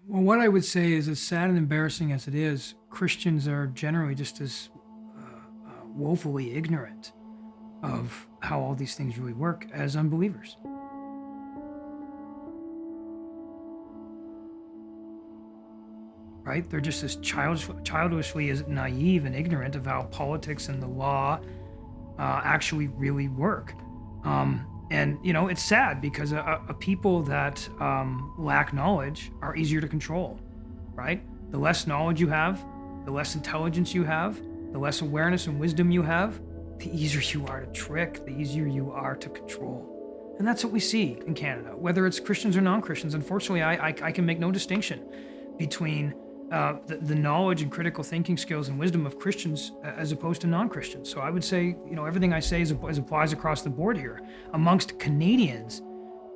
Well, what I would say is, as sad and embarrassing as it is, Christians are generally just as woefully ignorant of how all these things really work as unbelievers, right? They're just as childishly as naive and ignorant of how politics and the law actually really work. And it's sad because a people that lack knowledge are easier to control, right? The less knowledge you have, the less intelligence you have, the less awareness and wisdom you have, the easier you are to trick, the easier you are to control. And that's what we see in Canada, whether it's Christians or non-Christians. Unfortunately, I can make no distinction between the knowledge and critical thinking skills and wisdom of Christians as opposed to non-Christians. So I would say, everything I say applies across the board here. Amongst Canadians,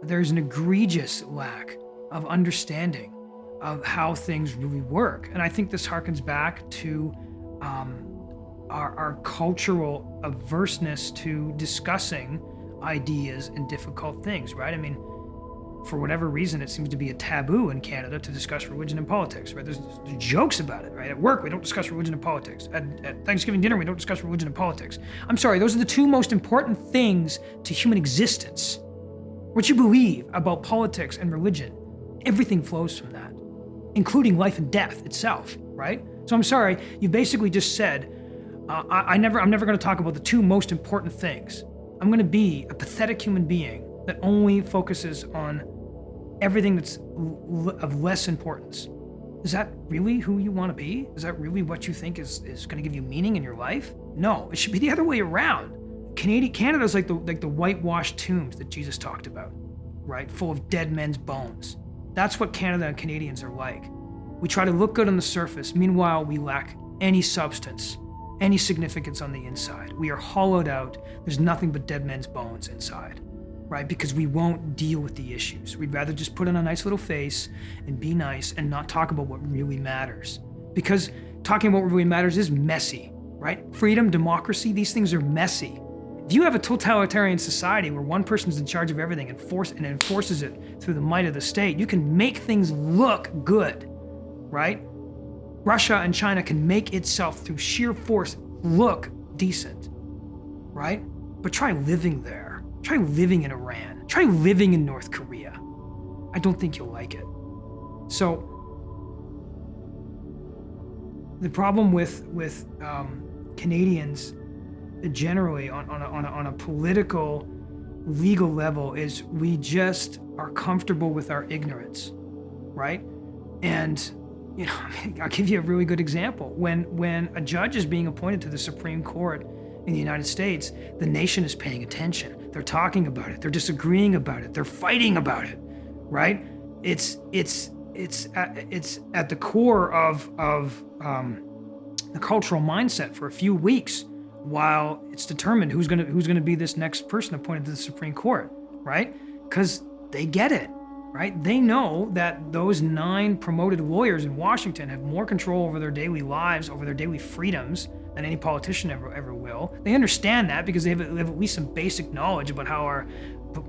there's an egregious lack of understanding of how things really work. And I think this harkens back to our cultural averseness to discussing ideas and difficult things, right? I mean, for whatever reason, it seems to be a taboo in Canada to discuss religion and politics, right? There's jokes about it, right? At work, we don't discuss religion and politics. At Thanksgiving dinner, we don't discuss religion and politics. I'm sorry, those are the two most important things to human existence. What you believe about politics and religion, everything flows from that, including life and death itself, right? So I'm sorry, you basically just said, I'm never going to talk about the two most important things. I'm going to be a pathetic human being that only focuses on everything that's of less importance. Is that really who you want to be? Is that really what you think is going to give you meaning in your life? No, it should be the other way around. Canada's like the whitewashed tombs that Jesus talked about, right? Full of dead men's bones. That's what Canada and Canadians are like. We try to look good on the surface. Meanwhile, we lack any substance, any significance on the inside. We are hollowed out. There's nothing but dead men's bones inside, right? Because we won't deal with the issues. We'd rather just put on a nice little face and be nice and not talk about what really matters. Because talking about what really matters is messy, right? Freedom, democracy, these things are messy. If you have a totalitarian society where one person's in charge of everything and enforces it through the might of the state, you can make things look good, right? Russia and China can make itself through sheer force look decent, right? But try living there. Try living in Iran. Try living in North Korea. I don't think you'll like it. So the problem with Canadians generally on a political, legal level is we just are comfortable with our ignorance, right? And I'll give you a really good example. When a judge is being appointed to the Supreme Court in the United States, the nation is paying attention. They're talking about it. They're disagreeing about it. They're fighting about it, right? It's at the core of the cultural mindset for a few weeks while it's determined who's gonna be this next person appointed to the Supreme Court, right? Because they get it. Right? They know that those 9 promoted lawyers in Washington have more control over their daily lives, over their daily freedoms than any politician ever will. They understand that because they have at least some basic knowledge about how our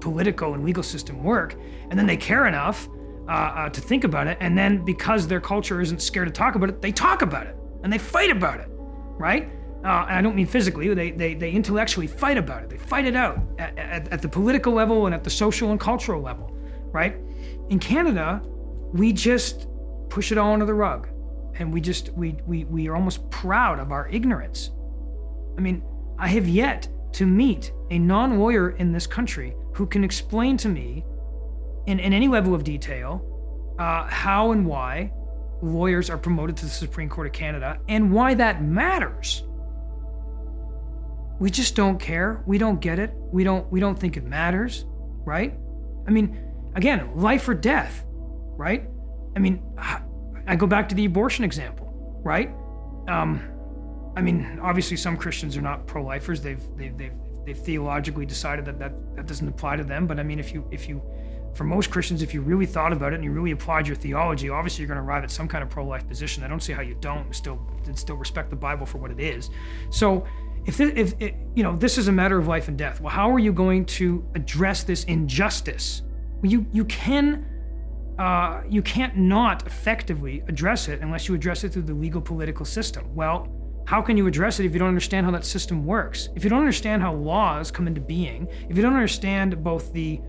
political and legal system work. And then they care enough to think about it. And then because their culture isn't scared to talk about it, they talk about it and they fight about it, right? And I don't mean physically, they intellectually fight about it. They fight it out at the political level and at the social and cultural level, right? In Canada, we just push it all under the rug, and we are almost proud of our ignorance. I mean, I have yet to meet a non-lawyer in this country who can explain to me in any level of detail how and why lawyers are promoted to the Supreme Court of Canada and why that matters. We just don't care. We don't get it. We don't think it matters, right? I mean, again, life or death, right? I mean, I go back to the abortion example, right? I mean, obviously some Christians are not pro-lifers. They've theologically decided that doesn't apply to them. But I mean, if you, for most Christians, if you really thought about it and you really applied your theology, obviously you're going to arrive at some kind of pro-life position. I don't see how you don't still respect the Bible for what it is. So if this is a matter of life and death, well, how are you going to address this injustice? You can you can't not effectively address it unless you address it through the legal political system. Well, how can you address it if you don't understand how that system works? If you don't understand how laws come into being, if you don't understand both the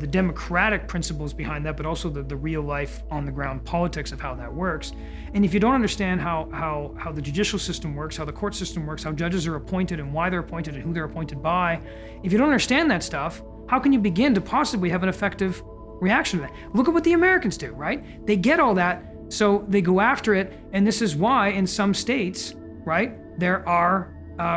democratic principles behind that, but also the real life on the ground politics of how that works, and if you don't understand how the judicial system works, how the court system works, how judges are appointed and why they're appointed and who they're appointed by, if you don't understand that stuff, how can you begin to possibly have an effective reaction to that? Look at what the Americans do, right? They get all that, so they go after it, and this is why in some states, right, there are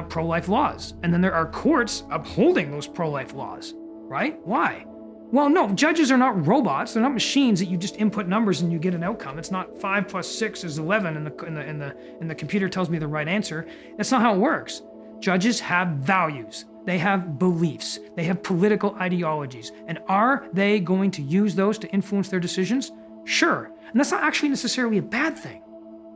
pro-life laws, and then there are courts upholding those pro-life laws, right? Why? Well, no, judges are not robots. They're not machines that you just input numbers and you get an outcome. It's not 5 + 6 is 11, and the computer tells me the right answer. That's not how it works. Judges have values. They have beliefs. They have political ideologies. And are they going to use those to influence their decisions? Sure. And that's not actually necessarily a bad thing,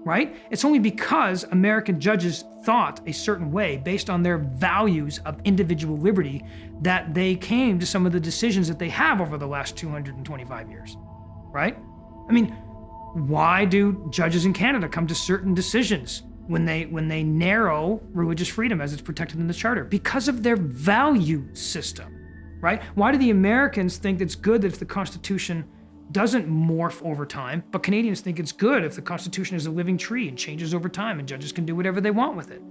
right? It's only because American judges thought a certain way based on their values of individual liberty that they came to some of the decisions that they have over the last 225 years, right? I mean, why do judges in Canada come to certain decisions when they narrow religious freedom as it's protected in the Charter? Because of their value system, right? Why do the Americans think it's good that if the Constitution doesn't morph over time, but Canadians think it's good if the Constitution is a living tree and changes over time and judges can do whatever they want with it,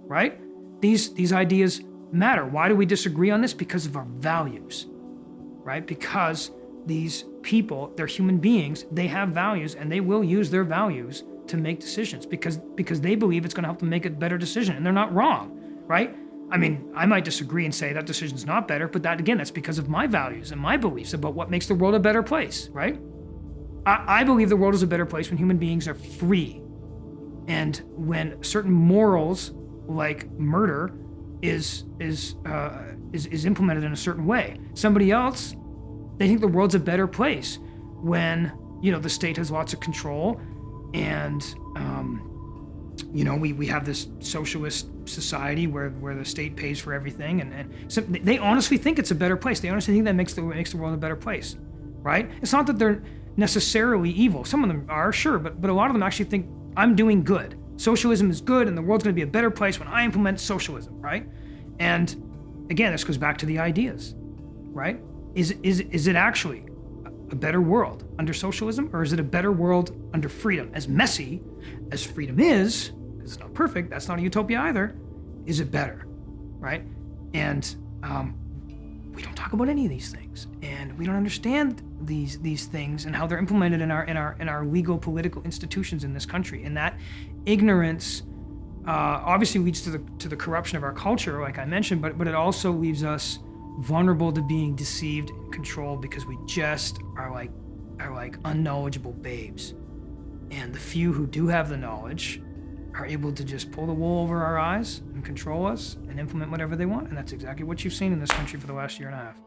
right? These ideas matter. Why do we disagree on this? Because of our values, right? Because these people, they're human beings, they have values, and they will use their values to make decisions because they believe it's going to help them make a better decision, and they're not wrong, right? I mean, I might disagree and say that decision's not better, but that, again, that's because of my values and my beliefs about what makes the world a better place, right? I believe the world is a better place when human beings are free, and when certain morals, like murder, is implemented in a certain way. Somebody else, they think the world's a better place when, the state has lots of control, and we have this socialist society where the state pays for everything, and so they honestly think it's a better place. They honestly think that makes the world a better place, right? It's not that they're necessarily evil. Some of them are, sure, but a lot of them actually think I'm doing good. Socialism is good, and the world's going to be a better place when I implement socialism, right? And again, this goes back to the ideas, right? Is it actually a better world under socialism, or is it a better world under freedom? As messy as freedom is, because it's not perfect, that's not a utopia either, is it better, right? And we don't talk about any of these things, and we don't understand these things and how they're implemented in our legal political institutions in this country. And that ignorance obviously leads to the corruption of our culture, like I mentioned, but it also leaves us vulnerable to being deceived and controlled because we just are like unknowledgeable babes. And the few who do have the knowledge are able to just pull the wool over our eyes and control us and implement whatever they want. And that's exactly what you've seen in this country for the last year and a half.